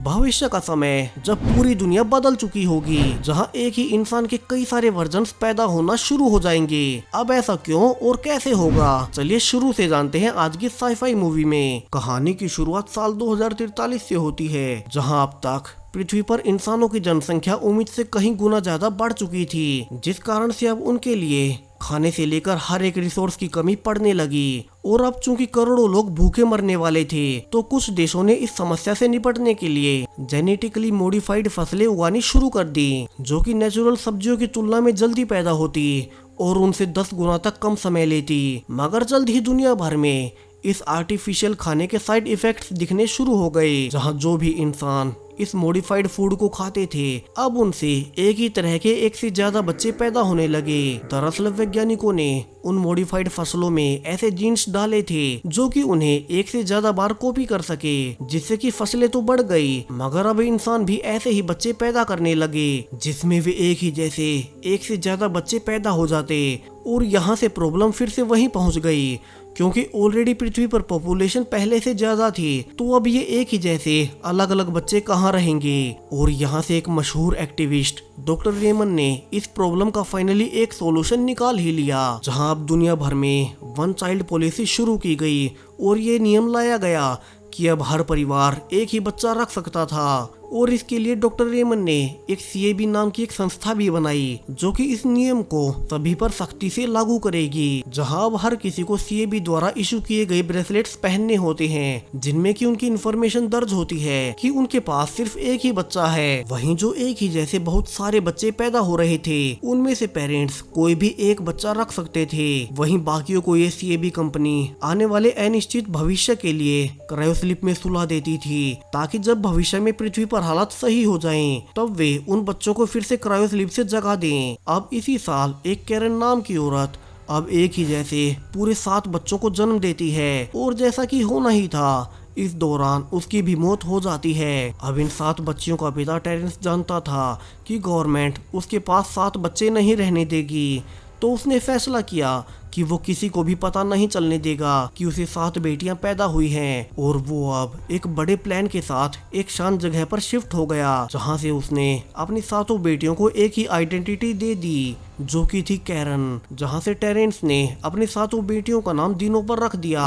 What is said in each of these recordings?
भविष्य का समय जब पूरी दुनिया बदल चुकी होगी, जहां एक ही इंसान के कई सारे वर्जन्स पैदा होना शुरू हो जाएंगे। अब ऐसा क्यों और कैसे होगा, चलिए शुरू से जानते हैं आज की साईफाई मूवी में। कहानी की शुरुआत साल 2043 से होती है, जहां अब तक पृथ्वी पर इंसानों की जनसंख्या उम्मीद से कहीं गुना ज्यादा बढ़ चुकी थी, जिस कारण से अब उनके लिए खाने से लेकर हर एक रिसोर्स की कमी पड़ने लगी। और अब चूंकि करोड़ों लोग भूखे मरने वाले थे, तो कुछ देशों ने इस समस्या से निपटने के लिए जेनेटिकली मॉडिफाइड फसलें उगानी शुरू कर दी, जो कि नेचुरल सब्जियों की तुलना में जल्दी पैदा होती और उनसे 10 गुना तक कम समय लेती। मगर जल्द ही दुनिया भर में इस आर्टिफिशियल खाने के साइड इफेक्ट्स दिखने शुरू हो गए, जहां जो भी इंसान इस मॉडिफाइड फूड को खाते थे, अब उनसे एक ही तरह के एक से ज्यादा बच्चे पैदा होने लगे। दरअसल वैज्ञानिकों ने उन मॉडिफाइड फसलों में ऐसे जीन्स डाले थे जो कि उन्हें एक से ज्यादा बार कॉपी कर सके, जिससे कि फसलें तो बढ़ गई, मगर अब इंसान भी ऐसे ही बच्चे पैदा करने लगे, जिसमें वे एक ही जैसे एक से ज्यादा बच्चे पैदा हो जाते। और यहाँ से प्रॉब्लम फिर से वहीं पहुंच गई, क्योंकि ऑलरेडी पृथ्वी पर पॉपुलेशन पहले से ज्यादा थी, तो अब ये एक ही जैसे अलग अलग बच्चे कहाँ रहेंगे। और यहाँ से एक मशहूर एक्टिविस्ट डॉक्टर रेमन ने इस प्रॉब्लम का फाइनली एक सॉल्यूशन निकाल ही लिया, जहाँ अब दुनिया भर में वन चाइल्ड पॉलिसी शुरू की गई और ये नियम लाया गया कि अब हर परिवार एक ही बच्चा रख सकता था। और इसके लिए डॉक्टर रेमन ने एक CAB नाम की एक संस्था भी बनाई, जो कि इस नियम को सभी पर सख्ती से लागू करेगी, जहां अब हर किसी को CAB द्वारा इशू किए गए ब्रेसलेट्स पहनने होते हैं, जिनमें कि उनकी इन्फॉर्मेशन दर्ज होती है कि उनके पास सिर्फ एक ही बच्चा है। वहीं जो एक ही जैसे बहुत सारे बच्चे पैदा हो रहे थे, उनमें से पेरेंट्स कोई भी एक बच्चा रख सकते थे। वहीं बाकियों को ये CAB कंपनी आने वाले अनिश्चित भविष्य के लिए क्रायो स्लिप में सुला देती थी, ताकि जब भविष्य में पृथ्वी पर हालात सही हो जाएं, तब वे उन बच्चों को फिर से क्रायो स्लीप से जगा दें। अब इसी साल एक कैरन नाम की औरत अब एक ही जैसे पूरे 7 बच्चों को जन्म देती है, और जैसा कि होना ही था, इस दौरान उसकी भी मौत हो जाती है। अब इन 7 बच्चियों का पिता टेरेंस जानता था कि गवर्नमेंट उसके पास 7 बच्चे नहीं रहने देगी, तो उसने फैसला किया कि वो किसी को भी पता नहीं चलने देगा कि उसे 7 बेटियां पैदा हुई हैं। और वो अब एक बड़े प्लान के साथ एक शांत जगह पर शिफ्ट हो गया, जहां से उसने अपनी 7 बेटियों को एक ही आइडेंटिटी दे दी, जो कि थी कैरन। जहां से टेरेंस ने अपनी 7 बेटियों का नाम दिनों पर रख दिया,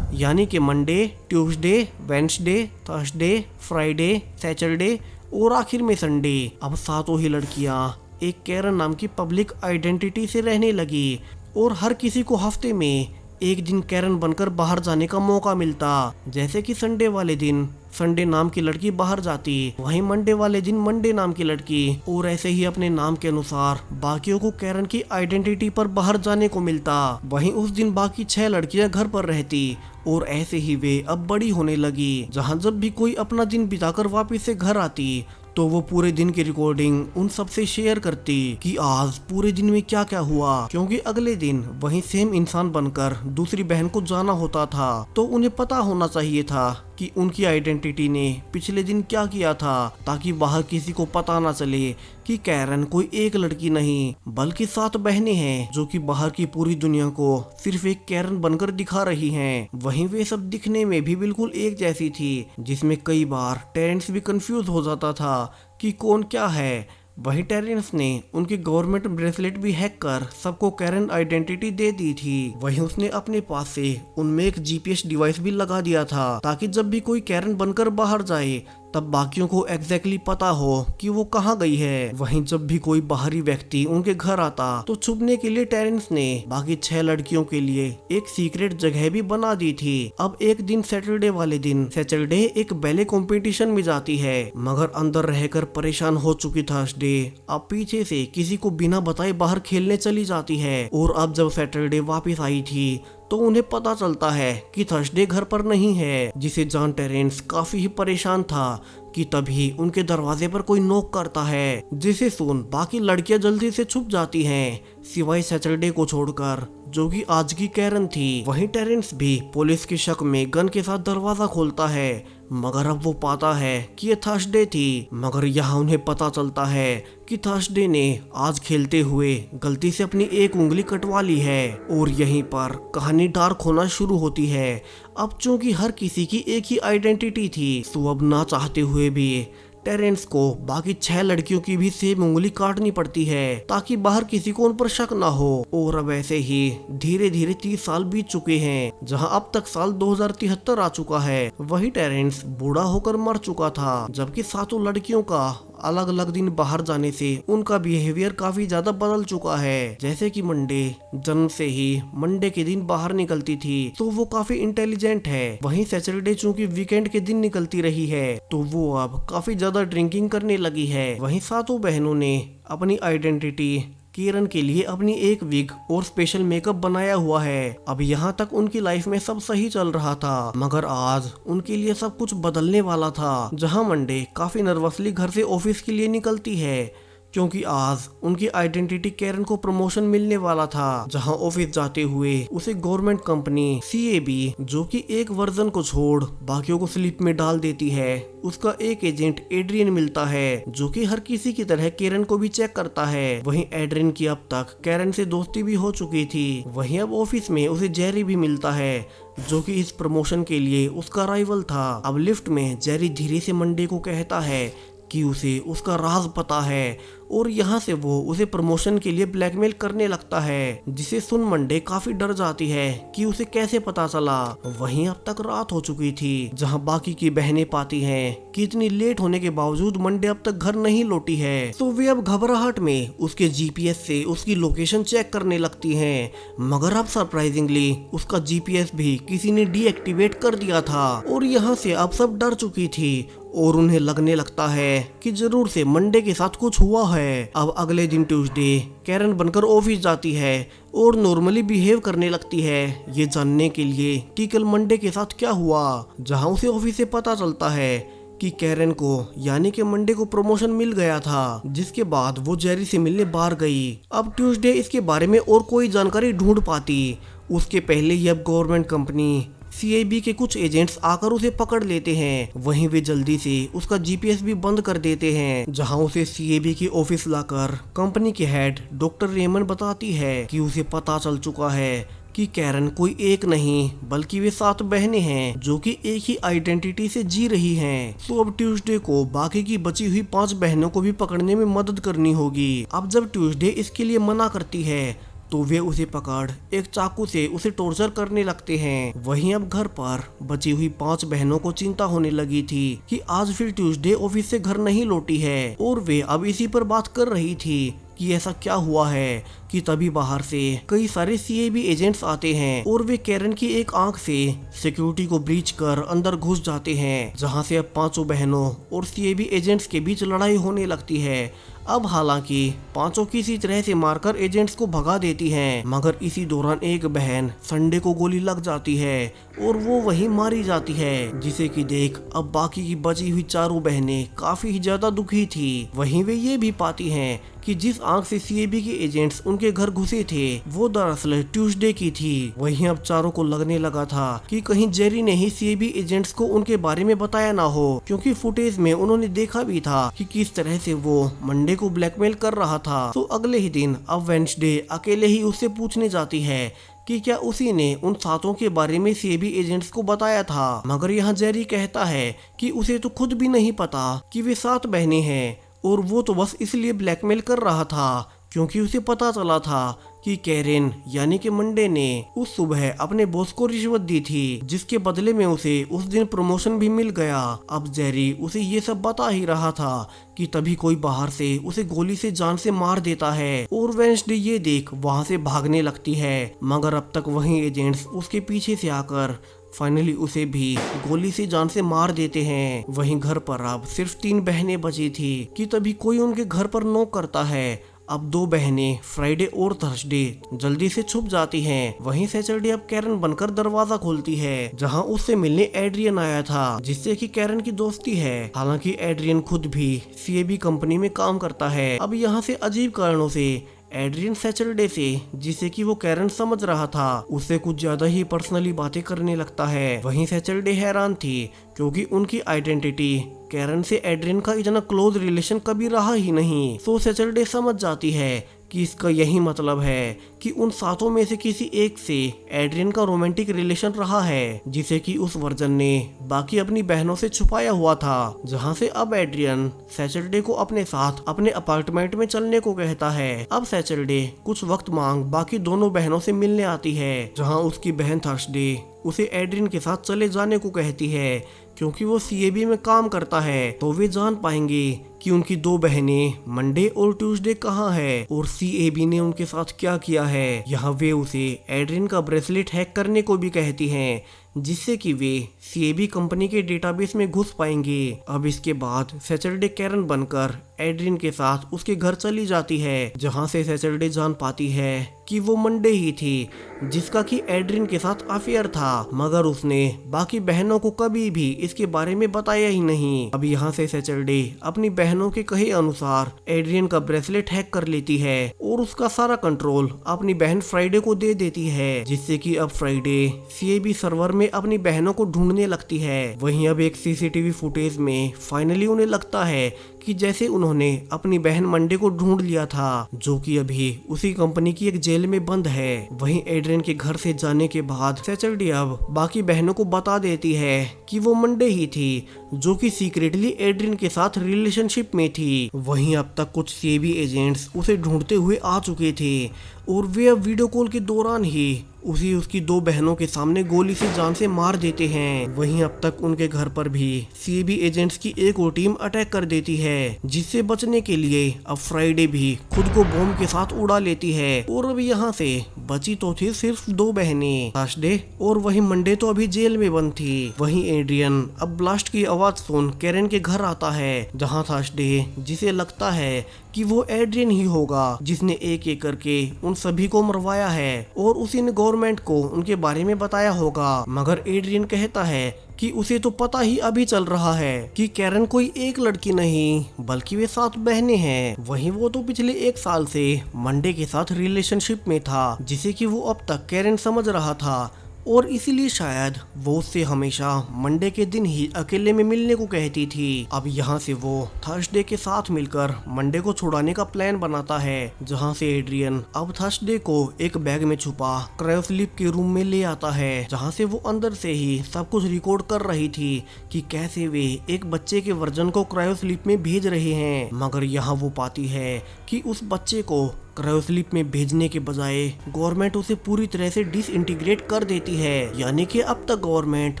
यानी कि Monday, Tuesday, Wednesday, Thursday, Friday, Saturday और आखिर में संडे। अब 7 ही लड़कियां एक कैरन नाम की पब्लिक आइडेंटिटी से रहने लगी, और हर किसी को हफ्ते में एक दिन कैरन बनकर बाहर जाने का मौका मिलता। जैसे कि संडे वाले दिन संडे नाम की लड़की बाहर जाती, वहीं मंडे वाले दिन मंडे नाम की लड़की, और ऐसे ही अपने नाम के अनुसार बाकियों को कैरन की आइडेंटिटी पर बाहर जाने को मिलता। वहीं उस दिन बाकी 6 लड़कियां घर पर रहती, और ऐसे ही वे अब बड़ी होने लगी, जहां जब भी कोई अपना दिन बिताकर वापस से घर आती, तो वो पूरे दिन की रिकॉर्डिंग उन सबसे शेयर करती कि आज पूरे दिन में क्या क्या हुआ, क्योंकि अगले दिन वही सेम इंसान बनकर दूसरी बहन को जाना होता था, तो उन्हें पता होना चाहिए था कि उनकी आइडेंटिटी ने पिछले दिन क्या किया था, ताकि बाहर किसी को पता ना चले कि कैरन कोई एक लड़की नहीं बल्कि 7 बहनें हैं, जो कि बाहर की पूरी दुनिया को सिर्फ एक कैरन बनकर दिखा रही हैं। वहीं वे सब दिखने में भी बिल्कुल एक जैसी थी, जिसमें कई बार टेरेंस भी कंफ्यूज हो जाता था कि कौन क्या है। वहीं टेरेंस ने उनकी गवर्नमेंट ब्रेसलेट भी हैक कर सबको कैरन आइडेंटिटी दे दी थी। वहीं उसने अपने पास से उनमें एक GPS डिवाइस भी लगा दिया था, ताकि जब भी कोई कैरन बनकर बाहर जाए, तब बाकियों को एग्जैक्टली पता हो कि वो कहाँ गई है। वहीं जब भी कोई बाहरी व्यक्ति उनके घर आता, तो छुपने के लिए टेरेंस ने बाकी 6 लड़कियों के लिए एक सीक्रेट जगह भी बना दी थी। अब एक दिन सैटरडे वाले दिन सैटरडे एक बैले कंपटीशन में जाती है, मगर अंदर रहकर परेशान हो चुकी थर्सडे अब पीछे से किसी को बिना बताए बाहर खेलने चली जाती है। और अब जब सैटरडे वापस आई थी, तो उन्हें पता चलता है कि थर्सडे घर पर नहीं है, जिसे जान टेरेंस काफी ही परेशान था कि तभी उनके दरवाजे पर कोई नॉक करता है, जिसे सुन बाकी लड़कियां जल्दी से छुप जाती हैं, सिवाय सैटरडे को छोड़कर, जो कि आज की कैरन थी। वहीं टेरेंस भी पुलिस के शक में गन के साथ दरवाजा खोलता है, मगर अब वो पाता है कि ये थर्सडे थी। मगर यहाँ उन्हें पता चलता है कि थर्सडे ने आज खेलते हुए गलती से अपनी एक उंगली कटवा ली है। और यहीं पर कहानी डार्क होना शुरू होती है। अब चूंकि हर किसी की एक ही आइडेंटिटी थी, तो अब ना चाहते हुए भी टेरेंस को बाकी 6 लड़कियों की भी सेम उंगली काटनी पड़ती है, ताकि बाहर किसी को उन पर शक ना हो। और अब ऐसे ही धीरे धीरे 30 साल बीत चुके हैं, जहां अब तक साल 2073 आ चुका है। वही टेरेंस बूढ़ा होकर मर चुका था, जबकि 7 लड़कियों का अलग अलग दिन बाहर जाने से उनका बिहेवियर काफी ज्यादा बदल चुका है। जैसे कि मंडे जन्म से ही मंडे के दिन बाहर निकलती थी, तो वो काफी इंटेलिजेंट है। वहीं सैटरडे चूंकि वीकेंड के दिन निकलती रही है, तो वो अब काफी ज्यादा ड्रिंकिंग करने लगी है। वहीं 7 बहनों ने अपनी आइडेंटिटी किरण के लिए अपनी एक विग और स्पेशल मेकअप बनाया हुआ है। अब यहाँ तक उनकी लाइफ में सब सही चल रहा था, मगर आज उनके लिए सब कुछ बदलने वाला था। जहाँ मंडे काफी नर्वसली घर से ऑफिस के लिए निकलती है, क्योंकि आज उनकी आइडेंटिटी कैरन को प्रमोशन मिलने वाला था। जहां ऑफिस जाते हुए उसे गवर्नमेंट कंपनी सीएबी, जो कि एक वर्जन को छोड़ बाकियों को स्लिप में डाल देती है, उसका एक एजेंट एड्रियन मिलता है, जो कि हर किसी की तरह कैरन को भी चेक करता है। वहीं एड्रियन की अब तक कैरन से दोस्ती भी हो चुकी थी। वहीं अब ऑफिस में उसे जेरी भी मिलता है, जो कि इस प्रमोशन के लिए उसका राइवल था। अब लिफ्ट में जेरी धीरे से मंडे को कहता है कि उसे उसका राज पता है, और यहाँ से वो उसे प्रमोशन के लिए ब्लैकमेल करने लगता है, जिसे सुन मंडे काफी डर जाती है कि उसे कैसे पता चला। वहीं अब तक रात हो चुकी थी, जहाँ बाकी की बहनें पाती हैं कि इतनी लेट होने के बावजूद मंडे अब तक घर नहीं लौटी है, तो वे अब घबराहट में उसके जीपीएस से उसकी लोकेशन चेक करने लगती हैं। मगर अब सरप्राइजिंगली उसका जीपीएस भी किसी ने डीएक्टिवेट कर दिया था, और यहाँ से अब सब डर चुकी थी और उन्हें लगने लगता है कि जरूर से मंडे के साथ कुछ हुआ है। अब अगले दिन ट्यूसडे कैरन बनकर ऑफिस जाती है और नॉर्मली बिहेव करने लगती है, ये जानने के लिए कि कल मंडे के साथ क्या हुआ। जहां उसे ऑफिस से पता चलता है कि कैरन को यानी कि मंडे को प्रमोशन मिल गया था, जिसके बाद वो जेरी से मिलने बाहर गई। अब ट्यूसडे इसके बारे में और कोई जानकारी ढूंढ पाती, उसके पहले ही अब गवर्नमेंट कंपनी सीआईबी के कुछ एजेंट्स आकर उसे पकड़ लेते हैं। वहीं वे जल्दी से उसका जीपीएस भी बंद कर देते हैं, जहां उसे सीआईबी की ऑफिस लाकर कंपनी के हेड डॉक्टर रेमन बताती है कि उसे पता चल चुका है कि कैरन कोई एक नहीं बल्कि वे 7 बहनें हैं, जो कि एक ही आइडेंटिटी से जी रही हैं। तो अब ट्यूसडे को बाकी की बची हुई 5 बहनों को भी पकड़ने में मदद करनी होगी। अब जब ट्यूसडे इसके लिए मना करती है, तो वे उसे पकड़ एक चाकू से उसे टॉर्चर करने लगते हैं। वहीं अब घर पर बची हुई 5 बहनों को चिंता होने लगी थी कि आज फिर ट्यूसडे ऑफिस से घर नहीं लौटी है, और वे अब इसी पर बात कर रही थी कि ऐसा क्या हुआ है कि तभी बाहर से कई सारे सीआईबी एजेंट्स आते हैं, और वे कैरन की एक आंख से सिक्योरिटी को ब्रीच कर अंदर घुस जाते हैं, जहां से अब 5 बहनों और सीआईबी एजेंट्स के बीच लड़ाई होने लगती है। अब हालांकि 5 किसी तरह से मारकर एजेंट्स को भगा देती हैं, मगर इसी दौरान एक बहन संडे को गोली लग जाती है और वो वहीं मारी जाती है, जिसे कि देख अब बाकी की बची हुई 4 बहनें काफी ही ज्यादा दुखी थी। वहीं वे ये भी पाती हैं कि जिस आंख से सीआईबी के एजेंट्स उनके घर घुसे थे, वो दरअसल ट्यूसडे की थी। वहीं अब चारों को लगने लगा था कि कहीं जेरी ने ही सीआईबी एजेंट्स को उनके बारे में बताया ना हो, क्योंकि फुटेज में उन्होंने देखा भी था कि किस तरह से वो मंडे को ब्लैकमेल कर रहा था। तो अगले ही दिन अब वेडनेसडे अकेले ही उससे पूछने जाती है कि क्या उसी ने उन 7 के बारे में सीआईबी एजेंट्स को बताया था। मगर यहाँ जेरी कहता है कि उसे तो खुद भी नहीं पता कि वे 7 बहनें हैं, और वो तो बस इसलिए ब्लैकमेल कर रहा था क्योंकि उसे पता चला था कि कैरन यानी कि मंडे ने उस सुबह अपने बॉस को रिश्वत दी थी, जिसके बदले में उसे उस दिन प्रमोशन भी मिल गया। अब जेरी उसे ये सब बता ही रहा था कि तभी कोई बाहर से उसे गोली से जान से मार देता है, और वेडनेसडे ये देख वहां से भागने लगती है। मगर अब तक वही एजेंट्स उसके पीछे से आकर फाइनली उसे भी गोली से जान से मार देते हैं। वहीं घर पर अब सिर्फ 3 बहनें बची थी कि तभी कोई उनके घर पर नॉक करता है। अब 2 बहनें फ्राइडे और थर्सडे जल्दी से छुप जाती हैं। वहीं सैटरडे अब कैरन बनकर दरवाजा खोलती है, जहां उससे मिलने एड्रियन आया था, जिससे कि कैरन की दोस्ती है। हालांकि एड्रियन खुद भी सीएबी कंपनी में काम करता है। अब यहाँ से अजीब कारणों से एड्रियन सैटरडे से, जिसे कि वो कैरन समझ रहा था, उससे कुछ ज्यादा ही पर्सनली बातें करने लगता है। वहीं सैटरडे हैरान थी क्योंकि उनकी आइडेंटिटी कैरन से एड्रियन का इतना क्लोज रिलेशन कभी रहा ही नहीं। तो सैटरडे समझ जाती है कि इसका यही मतलब है कि उन सातों में से किसी एक से एड्रियन का रोमांटिक रिलेशन रहा है, जिसे कि उस वर्जन ने बाकी अपनी बहनों से छुपाया हुआ था। जहां से अब एड्रियन सैटरडे को अपने साथ अपने अपार्टमेंट में चलने को कहता है। अब सैटरडे कुछ वक्त मांग बाकी दोनों बहनों से मिलने आती है, जहां उसकी बहन थर्सडे उसे एड्रियन के साथ चले जाने को कहती है क्योंकि वो सीएबी में काम करता है, तो वे जान पाएंगे कि उनकी दो बहनें मंडे और ट्यूसडे कहाँ है और सीएबी ने उनके साथ क्या किया है। यहाँ वे उसे एड्रियन का ब्रेसलेट हैक करने को भी कहती हैं, जिससे कि वे सीएबी कंपनी के डेटाबेस में घुस पाएंगे। अब इसके बाद सैटरडे कैरन बनकर एड्रियन के साथ उसके घर चली जाती है, जहां से सैटरडे जान पाती है कि वो मंडे ही थी जिसका कि एड्रियन के साथ अफेयर था, मगर उसने बाकी बहनों को कभी भी इसके बारे में बताया ही नहीं। अब यहाँ से सैटरडे अपनी बहनों के कहे अनुसार एड्रियन का ब्रेसलेट हैक कर लेती है और उसका सारा कंट्रोल अपनी बहन फ्राइडे को दे देती है, जिससे कि अब फ्राइडे सीएबी सर्वर में अपनी बहनों को ढूंढने लगती है। वहीं अब एक सीसीटीवी फुटेज में फाइनली उन्हें लगता है कि जैसे उन्होंने अपनी बहन मंडे को ढूंढ लिया था, जो कि अभी उसी कंपनी की एक जेल में बंद है। वहीं एड्रियन के घर से जाने के बाद सैटरडे अब बाकी बहनों को बता देती है कि वो मंडे ही थी जो कि सीक्रेटली एड्रियन के साथ रिलेशनशिप में थी। वहीं अब तक कुछ सीएबी एजेंट्स उसे ढूंढते हुए आ चुके थे और वे अब वीडियो कॉल के दौरान ही उसकी दो बहनों के सामने गोली से जान से मार देते हैं। वहीं अब तक उनके घर पर भी सीएबी एजेंट्स की एक और टीम अटैक कर देती है, जिससे बचने के लिए अब फ्राइडे भी खुद को बॉम्ब के साथ उड़ा लेती है। और अब यहाँ से बची तो थी सिर्फ दो बहनें, थर्सडे और वही मंडे तो अभी जेल में बंद थी। वहीं एड्रियन अब ब्लास्ट की आवाज सुन कैरन के घर आता है, जहाँ थर्सडे जिसे लगता है कि वो एड्रियन ही होगा जिसने एक एक करके उन सभी को मरवाया है और उसी ने गवर्नमेंट को उनके बारे में बताया होगा। मगर एड्रियन कहता है कि उसे तो पता ही अभी चल रहा है कि कैरन कोई एक लड़की नहीं बल्कि वे 7 बहनें हैं। वहीं वो तो पिछले 1 साल से मंडे के साथ रिलेशनशिप में था, जिसे कि वो अब तक कैरन समझ रहा था और इसीलिए शायद वो उससे हमेशा मंडे के दिन ही अकेले में मिलने को कहती थी। अब यहाँ से वो थर्सडे के साथ मिलकर मंडे को छुड़ाने का प्लान बनाता है, जहाँ से एड्रियन अब थर्सडे को एक बैग में छुपा क्रायोस्लीप के रूम में ले आता है, जहाँ से वो अंदर से ही सब कुछ रिकॉर्ड कर रही थी कि कैसे वे एक बच्चे के वर्जन को क्रायोस्लीप में भेज रहे हैं। मगर यहाँ वो पाती है कि उस बच्चे को क्रायोस्लीप में भेजने के बजाय गवर्नमेंट उसे पूरी तरह से डिसइंटीग्रेट कर देती है। यानी कि अब तक गवर्नमेंट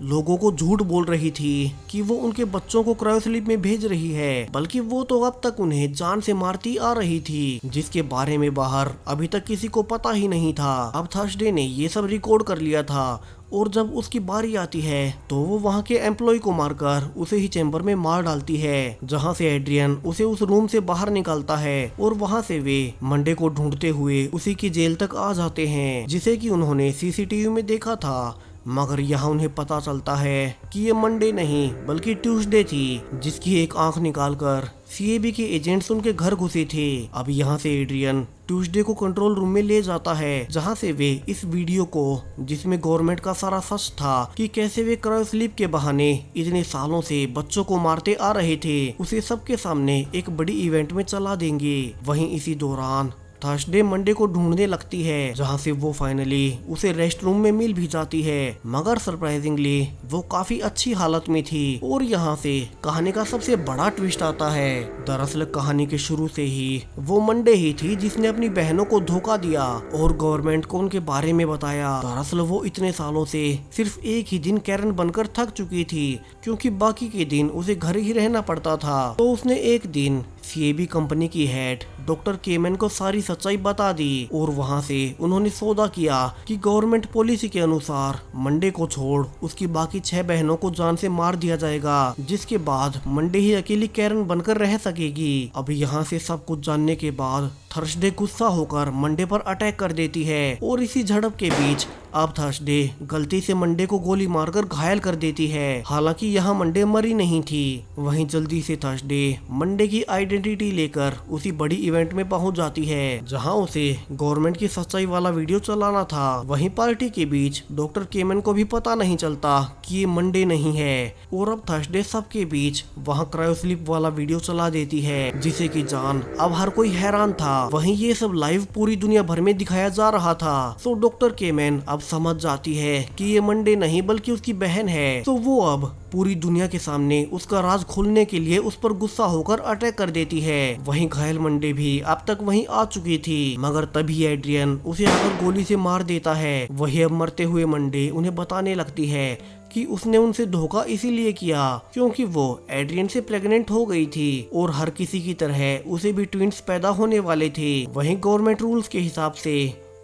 लोगों को झूठ बोल रही थी कि वो उनके बच्चों को क्रायोस्लीप में भेज रही है, बल्कि वो तो अब तक उन्हें जान से मारती आ रही थी, जिसके बारे में बाहर अभी तक किसी को पता ही नहीं था। अब थर्सडे ने ये सब रिकॉर्ड कर लिया था और जब उसकी बारी आती है तो वो वहाँ के एम्प्लॉय को मारकर उसे ही चैम्बर में मार डालती है, जहाँ से एड्रियन उसे उस रूम से बाहर निकालता है और वहाँ से वे मंडे को ढूंढते हुए उसी की जेल तक आ जाते हैं, जिसे कि उन्होंने सीसीटीवी में देखा था। मगर यहाँ उन्हें पता चलता है कि ये मंडे नहीं बल्कि ट्यूसडे थी, जिसकी एक आंख निकालकर सीएबी के एजेंट्स उनके घर घुसे थे। अब यहाँ से एड्रियन ट्यूसडे को कंट्रोल रूम में ले जाता है, जहाँ से वे इस वीडियो को, जिसमें गवर्नमेंट का सारा सच था कि कैसे वे क्रायोस्लीप के बहाने इतने सालों से बच्चों को मारते आ रहे थे, उसे सबके सामने एक बड़ी इवेंट में चला देंगे। वहीं इसी दौरान थर्सडे मंडे को ढूंढने लगती है, जहाँ से वो फाइनली उसे रेस्ट रूम में मिल भी जाती है, मगर सरप्राइजिंगली वो काफी अच्छी हालत में थी। और यहाँ से कहानी का सबसे बड़ा ट्विस्ट आता है। दरअसल कहानी के शुरू से ही वो मंडे ही थी जिसने अपनी बहनों को धोखा दिया और गवर्नमेंट को उनके बारे में बताया। दरअसल वो इतने सालों से सिर्फ एक ही दिन कैरन बनकर थक चुकी थी, क्योंकि बाकी के दिन उसे घर ही रहना पड़ता था। तो उसने एक दिन सीएबी कंपनी की हेड डॉक्टर केमन को सारी सच्चाई बता दी और वहां से उन्होंने सौदा किया कि गवर्नमेंट पॉलिसी के अनुसार मंडे को छोड़ उसकी बाकी 6 बहनों को जान से मार दिया जाएगा, जिसके बाद मंडे ही अकेली कैरन बनकर रह सकेगी। अब यहाँ से सब कुछ जानने के बाद थर्सडे गुस्सा होकर मंडे पर अटैक कर देती है और इसी झड़प के बीच अब थर्सडे गलती से मंडे को गोली मारकर घायल कर देती है। हालांकि यहाँ मंडे मरी नहीं थी। वहीं जल्दी से थर्सडे मंडे की आइडेंटिटी लेकर उसी बड़ी इवेंट में पहुंच जाती है जहां उसे गवर्नमेंट की सच्चाई वाला वीडियो चलाना था। वहीं पार्टी के बीच डॉक्टर केमन को भी पता नहीं चलता कि ये मंडे नहीं है और अब थर्सडे सबके बीच वहां क्रायोस्लीप वाला वीडियो चला देती है जिसे की जान अब हर कोई हैरान था। वहीं ये सब लाइव पूरी दुनिया भर में दिखाया जा रहा था। तो डॉक्टर केमन अब समझ जाती है कि ये मंडे नहीं बल्कि उसकी बहन है। तो वो अब पूरी दुनिया के सामने उसका राज खोलने के लिए उस पर गुस्सा होकर अटैक कर देती है। वहीं घायल मंडे भी अब तक वहीं आ चुकी थी मगर तभी एड्रियन उसे आकर गोली से मार देता है। वही अब मरते हुए मंडे उन्हें बताने लगती है कि उसने उनसे धोखा इसीलिए किया क्योंकि वो एड्रियन से प्रेग्नेंट हो गई थी और हर किसी की तरह उसे भी ट्विंस पैदा होने वाले थे। वहीं गवर्नमेंट रूल्स के हिसाब से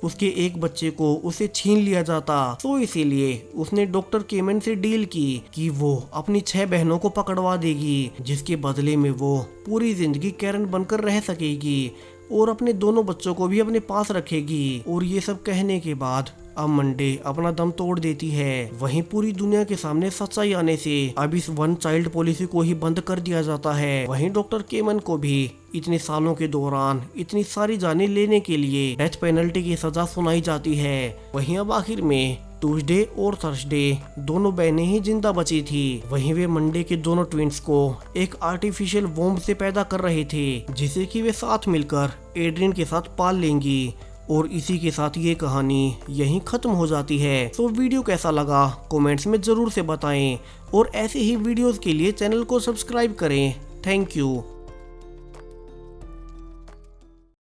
उसके एक बच्चे को उसे छीन लिया जाता। तो इसीलिए उसने डॉक्टर केमन से डील की कि वो अपनी 6 बहनों को पकड़वा देगी जिसके बदले में वो पूरी जिंदगी कैरन बनकर रह सकेगी और अपने दोनों बच्चों को भी अपने पास रखेगी। और ये सब कहने के बाद अब मंडे अपना दम तोड़ देती है। वहीं पूरी दुनिया के सामने सच्चाई आने से अब इस वन चाइल्ड पॉलिसी को ही बंद कर दिया जाता है। वहीं डॉक्टर केमन को भी इतने सालों के दौरान इतनी सारी जानें लेने के लिए डेथ पेनल्टी की सजा सुनाई जाती है। वहीं अब आखिर में ट्यूसडे और थर्सडे दोनों बहनें ही जिंदा बची थी। वहीं वे मंडे के दोनों ट्विंस को एक आर्टिफिशियल वोम्ब से पैदा कर रहे थे जिसे कि वे साथ मिलकर एड्रियन के साथ पाल लेंगी। और इसी के साथ ये कहानी यहीं खत्म हो जाती है। तो वीडियो कैसा लगा कमेंट्स में जरूर से बताएं और ऐसे ही वीडियोस के लिए चैनल को सब्सक्राइब करें। Thank you.